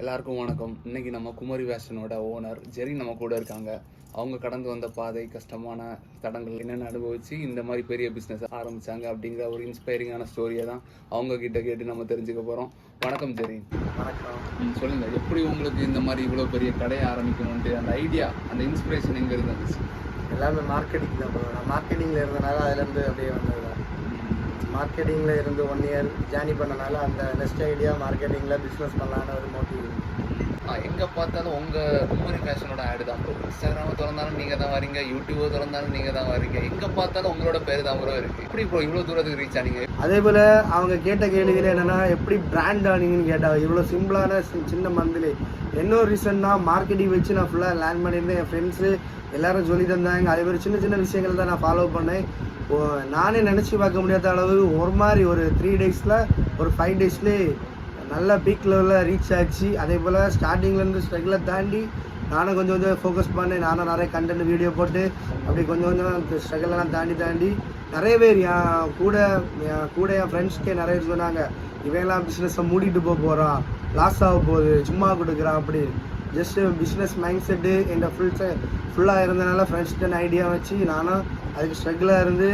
எல்லாருக்கும் வணக்கம். இன்னைக்கு நம்ம குமரி ஃபேஷனோட ஓனர் ஜெரி நம்ம கூட இருக்காங்க. அவங்க கடந்து வந்த பாதை, கஷ்டமான தடங்கள் என்னென்ன அனுபவிச்சு இந்த மாதிரி பெரிய பிஸ்னஸ் ஆரம்பிச்சாங்க அப்படிங்கிற ஒரு இன்ஸ்பைரிங்கான ஸ்டோரியை தான் அவங்க கிட்ட கேட்டு நம்ம தெரிஞ்சுக்க போறோம். வணக்கம் ஜெரி. வணக்கம். சொல்லுங்க, எப்படி உங்களுக்கு இந்த மாதிரி இவ்வளோ பெரிய கடையை ஆரம்பிக்கணும்ட்டு அந்த ஐடியா, அந்த இன்ஸ்பிரேஷன் எங்க இருந்து வந்துச்சு? எல்லாமே மார்க்கெட்டிங் தான் ப்ரோ. நான் மார்க்கெட்டிங்கில் இருந்தனால அதுலேருந்து அப்படியே வந்தது தான். மார்க்கெட்டிங்கில் இருந்து 1 இயர் ஜேர்னி பண்ணனால அந்த நெக்ஸ்ட் ஐடியா மார்க்கெட்டிங்கில் பிஸ்னஸ் பண்ணலான்னு ஒரு மோட்டிவ். எங்கே பார்த்தாலும் உங்கள் குமரி ஃபேஷனோட ஆடு தான் ப்ரோ. இன்ஸ்டாகிராமை திறந்தாலும் நீங்கள் தான் வரீங்க, யூடியூபை திறந்தாலும் நீங்கள் தான் வரீங்க, எங்கே பார்த்தாலும் உங்களோட பேர் தான் ப்ரோ இருக்குது. எப்படி ப்ரோ இவ்வளோ தூரத்துக்கு ரீச் ஆனீங்க? அதே போல் அவங்க கேட்ட கேள்விகள் என்னென்னா, எப்படி பிராண்ட் ஆனீங்கன்னு கேட்டாங்க. இவ்வளோ சிம்பிளான சின்ன மந்தில் இன்னொரு ரீசன்னா மார்க்கெட்டிங் வச்சு நான் ஃபுல்லாக லேர்ன் பண்ணியிருந்தேன். என் ஃப்ரெண்ட்ஸு எல்லாரும் சொல்லி தந்தாங்க. அதே மாதிரி சின்ன சின்ன விஷயங்கள் தான் நான் ஃபாலோ பண்ணேன். நானே நினச்சி பார்க்க முடியாத அளவு ஒரு 3 டேஸில் ஒரு 5 டேஸ்லேயே நல்ல பீக் லெவலில் ரீச் ஆச்சு. அதே போல் ஸ்டார்டிங்லேருந்து ஸ்ட்ரகிளை தாண்டி நானும் கொஞ்சம் ஃபோக்கஸ் பண்ணேன். நானும் நிறைய கண்டென்ட் வீடியோ போட்டு அப்படி கொஞ்சம் ஸ்ட்ரகிளெல்லாம் தாண்டி நிறைய பேர் என் கூட என் ஃப்ரெண்ட்ஸ்க்கே நிறைய பேர் சொன்னாங்க, இவங்கெல்லாம் பிஸ்னஸை மூடிட்டு போகிறான், லாஸ் ஆக போகுது, சும்மா கொடுக்குறான். அப்படி ஜஸ்ட்டு பிஸ்னஸ் மைண்ட் செட்டு என் ஃபுல்லாக இருந்தனால ஃப்ரெண்ட்ஸ்கிட்ட ஐடியா வச்சு நானும் அதுக்கு ஸ்ட்ரகிளாக இருந்து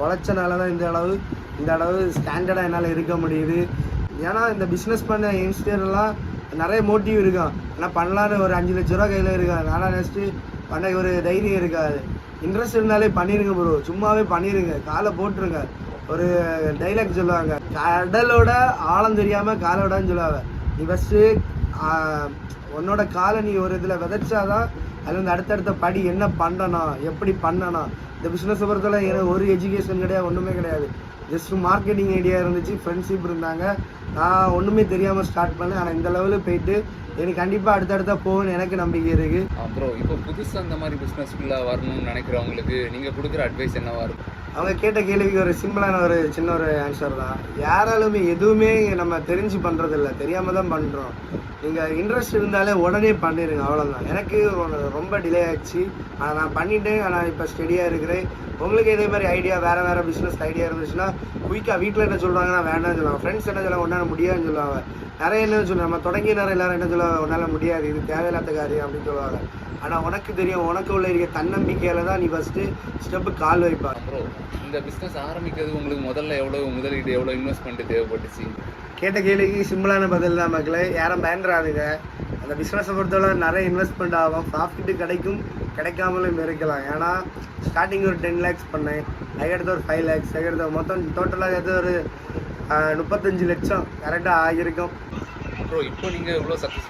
உழைச்சனால தான் இந்த அளவு ஸ்டாண்டர்டாக என்னால் இருக்க முடியுது. ஏன்னா இந்த பிஸ்னஸ் பண்ண யங்ஸ்டர்லாம் நிறைய மோட்டிவ் இருக்கான், ஆனால் பண்ணலான்னு ஒரு 5 லட்ச ரூபா கையில் இருக்கான். ஆனால் நெக்ஸ்ட்டு பண்ண ஒரு தைரியம் இருக்காது. இன்ட்ரெஸ்ட் இருந்தாலே பண்ணிடுங்க ப்ரோ, சும்மாவே பண்ணிடுங்க, காலை போட்டுருங்க. ஒரு டைலாக் சொல்லுவாங்க, கடலோட ஆழம் தெரியாமல் காலோடன்னு சொல்லுவாங்க. நீ ஃபஸ்ட்டு உன்னோட காலை நீ ஒரு இதில் விதைச்சாதான் அது வந்து அடுத்தடுத்த படி என்ன பண்ணணும், எப்படி பண்ணணும். இந்த பிஸ்னஸை பொறுத்தவரை எனக்கு ஒரு எஜுகேஷன் கிடையாது, ஒன்றுமே கிடையாது. ஜஸ்ட் மார்க்கெட்டிங் ஐடியா இருந்துச்சு, ஃப்ரெண்ட்ஷிப் இருந்தாங்க. நான் ஒன்றுமே தெரியாமல் ஸ்டார்ட் பண்ணேன். ஆனால் இந்த லெவலில் போயிட்டு எனக்கு கண்டிப்பாக அடுத்தடுத்த போகணும்னு எனக்கு நம்பிக்கை இருக்குது. அப்புறம் இப்போ புதுசாக அந்த மாதிரி பிஸ்னஸ்க்குள்ளே வரணும்னு நினைக்கிறவங்களுக்கு நீங்கள் கொடுக்குற அட்வைஸ் என்னவா இருக்கும்? அவங்க கேட்ட கேள்விக்கு ஒரு சிம்பிளான சின்ன ஆன்சர் தான். யாராலுமே எதுவுமே நம்ம தெரிஞ்சு பண்ணுறதில்ல, தெரியாமல் தான் பண்ணுறோம். நீங்கள் இன்ட்ரெஸ்ட் இருந்தாலே உடனே பண்ணிடுங்க, அவ்வளோதான். எனக்கு ரொம்ப டிலே ஆகிடுச்சு, ஆனால் நான் பண்ணிட்டேன். ஆனால் இப்போ ஸ்டெடியாக இருக்கிறேன். உங்களுக்கு இதே மாதிரி ஐடியா வேறு பிஸ்னஸ் ஐடியா இருந்துச்சுன்னா குயிக்காக வீட்டில் என்ன சொல்கிறாங்கன்னா வேண்டாம்னு சொல்லுவாங்க, ஃப்ரெண்ட்ஸ் என்ன சொல்லுவாங்க ஒன்றால் முடியாதுன்னு சொல்லுவாங்க, நிறைய என்ன சொல்லுவாங்க, நம்ம தொடங்கிய நேரம் எல்லாரும் என்ன சொல்லுவாங்க, உன்னால் முடியாது, இது தேவையில்லாத காரியம் அப்படின்னு சொல்லுவாங்க. ஆனால் உனக்கு தெரியும், உனக்கு உள்ள இருக்க தன்னம்பிக்கையில் தான் நீ ஃபஸ்ட்டு ஸ்டெப்பு கால் வைப்பார். அப்புறம் இந்த பிஸ்னஸ் ஆரம்பிக்கிறது உங்களுக்கு முதல்ல முதலீடு எவ்வளோ இன்வெஸ்ட்மெண்ட் தேவைப்பட்டுச்சு? கேட்ட கேள்விக்கு சிம்பிளான பதில் தான் மக்களே. யாரும் பயந்துடாதுங்க. அந்த பிஸ்னஸை பொறுத்தவரை நிறைய இன்வெஸ்ட்மெண்ட் ஆகும், ப்ராஃபிட்டு கிடைக்கும், கிடைக்காமலும் இருக்கலாம். ஏன்னா ஸ்டார்டிங் ஒரு 10 lakhs பண்ணேன், அதுக்கடுத்து ஒரு 5 lakhs, அதுக்கடுத்து மொத்தம் டோட்டலாக ஒரு 35 லட்சம் கரெக்டாக ஆகியிருக்கும். அப்புறம் இப்போ நீங்கள் இவ்வளோ சக்ஸஸ்